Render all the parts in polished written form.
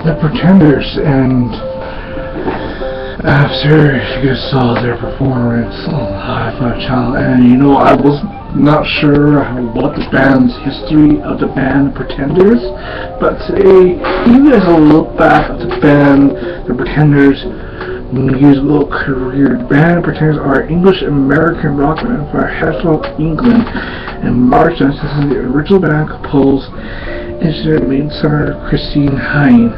The Pretenders, and after you saw their performance on the Hi-Fi Channel, and I was not sure what the band's history of the band Pretenders, but today you guys will look back at the band, the Pretenders' musical career. The band Pretenders are English-American rock band from Sheffield, England, and March 1960. The original band composed into their main singer Christine Hine,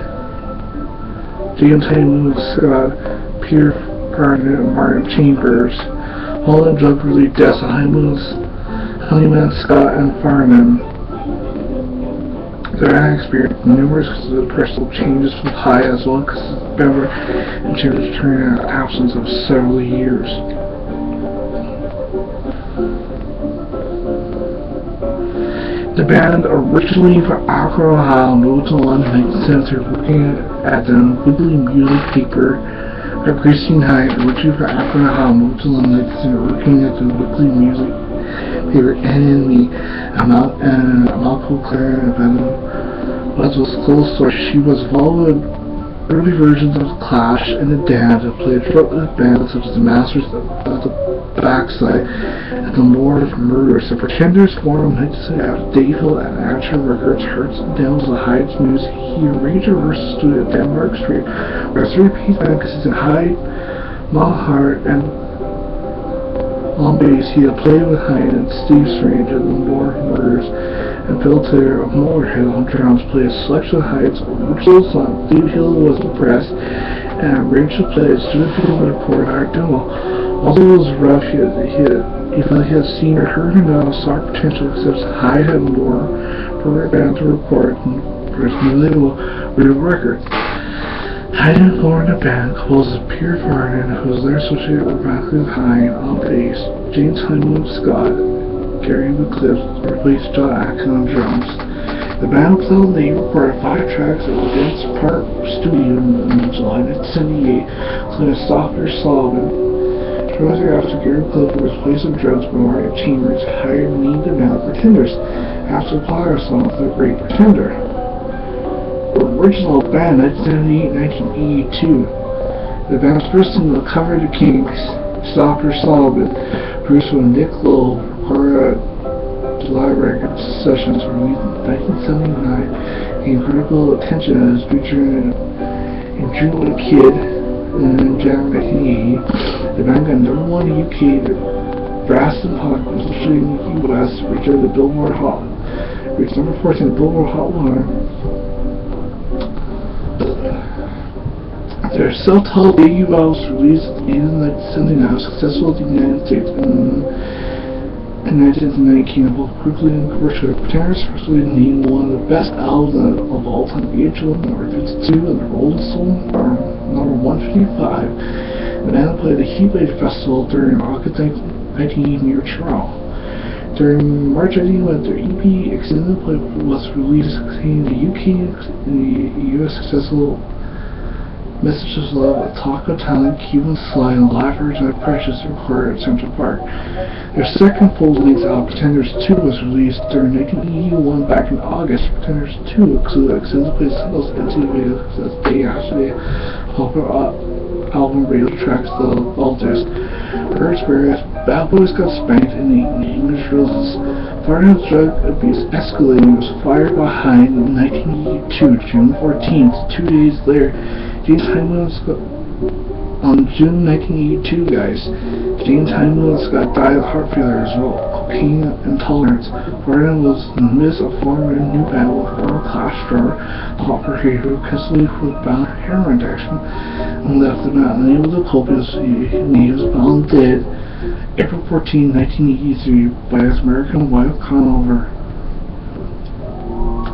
James Hayden Scott, Peter Parker, and Martin Chambers. Following drug relief deaths of Honeyman, Scott, and Farnham, their band experienced numerous personal changes from high as well as Bever and Chambers during an absence of several years. The band, originally from Akron, Ohio, moved to London in 1973, working at the weekly music paper. Christine Hine, originally from Akron, Ohio, moved to London in 1973, working at the weekly music paper NME. Amalco Claire and Venom was close source. She was involved in early versions of The Clash and The Damned, and played short-lived bands such as the Masters of the Backside and the Lord of Murders. The Pretenders formed in 1970 out of Dave Hill and Action Records, Hertz and Downs, the Hyde's Music. He arranged a rehearsal studio at Denmark Street, where a three-piece band consisted of Hyde, Malhart, and on bass. He had played with Hyde and Steve Strange at the Lord of Murders, and Phil Taylor of Motorhead on drums played a selection of Hyde's original song. Dave Hill was impressed and arranged to play a studio would record our demo. Although it was rough, he felt he had seen or heard enough, saw potential, except Hyde had more for a band to record and for his new label, Real Records. Hyde informed the band, composed of Peter Farnham, who was there associated with Matthew Hyde on bass, James Hyman Scott, Gary McCliff replaced John Atkin on drums. The band they recorded 5 tracks at the Dance Park Studio in July 1978, including Softer Solomon. Shortly after, Gary McCliff was replaced on drums by Martin Chambers, hired to lead the band Pretenders after the Power song The Great Pretender. Original band 1978-1982. The band's first single, Cover the Kinks, Softer Solomon, produced by Nick Lowe, recorded at July Records Sessions, released in 1979, gained critical attention as featured in June with a Kid in January 1980. The band got #1 in UK, Brass and Punk, especially in the US, reached the Billboard Hot, reached number 14 in the Billboard Hot 100. Their self-titled debut album was released in 1979, successful in the United States in 1990, both critically and commercially. Pretenders firstly named one of the best albums of all time, VH1 number 52, and the Rolling Stone number 155. The band played the Heat Wave Festival during August 1980 near Toronto. During March 1981, their EP Extended Play was released, containing the UK and the US successful Messages of Love, Taco Talent, Cuban Slide, and live version of Precious recorded at Central Park. Their second full-length album, Pretenders 2, was released during 1981 back in August. Pretenders 2 included extended play singles and TV videos as Day After Day, popular album radio tracks, The Alters, Earth's Various, Bad Boys Got Spanked, and the English Roses. Farnham's drug abuse escalated and was fired behind in 1982, June 14th. 2 days later, James Hyman Scott, on June 1982, James Hyman Scott died of heart failure as well, cocaine intolerance. Farnham was in the midst of forming a new band with former Clash drummer Hopper Hayes, who constantly was bound heroin addiction and left the band. Unable to cope, he was found dead April 14, 1983 by his American wife Conover.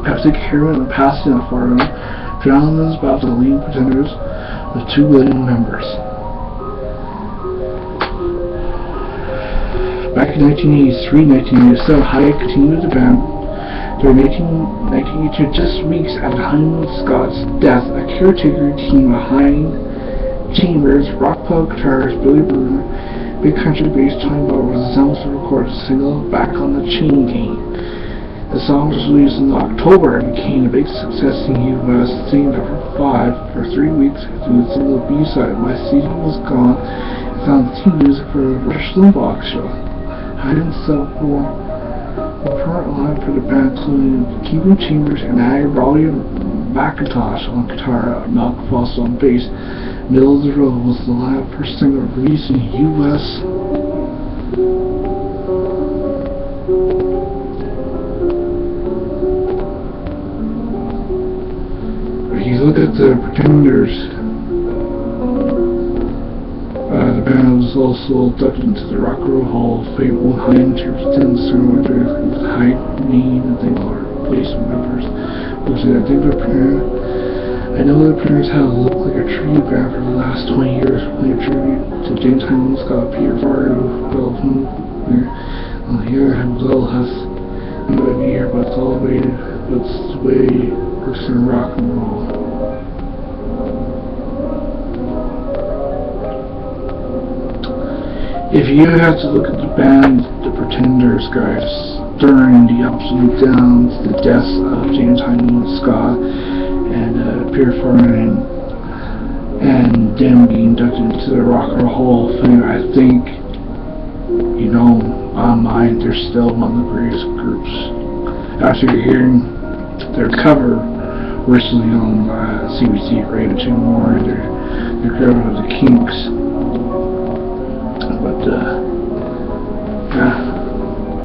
Pepsi heroin and passing of Farnham drowned in his bout to lead Pretenders with 2 living members. Back in 1983-1987, Hyde continued the band. During 1982, just weeks after Hyman Scott's death, a caretaker team behind Chambers, rock punk guitarist Billy Bruner, big country bass Tony Bell was assembled to record a single, Back on the Chain Gang. The song was released in October and became a big success in the U.S., staying number 5 for 3 weeks through the single B-side, My Season Was Gone, and found theme music for the Rush Limbaugh show. Hyde himself were current line for the band, including Kevin Chambers and Robbie McIntosh on guitar, Malcolm Foster on bass. Middle of the Road was the first single released in the U.S. If you look at the Pretenders, the band was also inducted into the Rock and Roll Hall of Fame. Hyde interpreted the song with Hyde, Name, and they are replacement members. I know the Pretenders have looked like a tribute band for the last 20 years, playing a tribute to James Hyman, Scott, Peter Fargo, Bill here, and Will has no idea, but it's all waited. It's the way it works in rock and roll. If you have to look at the band, the Pretenders, guys, during the ups and downs, the deaths of James Hyman, Scott, and Peter Farnan, and them being inducted into the Rock and Roll Hall of Fame, I think, you know, on mine, they're still one of the greatest groups. After hearing their cover recently on CBC Radio 2 More, their cover of the Kinks. But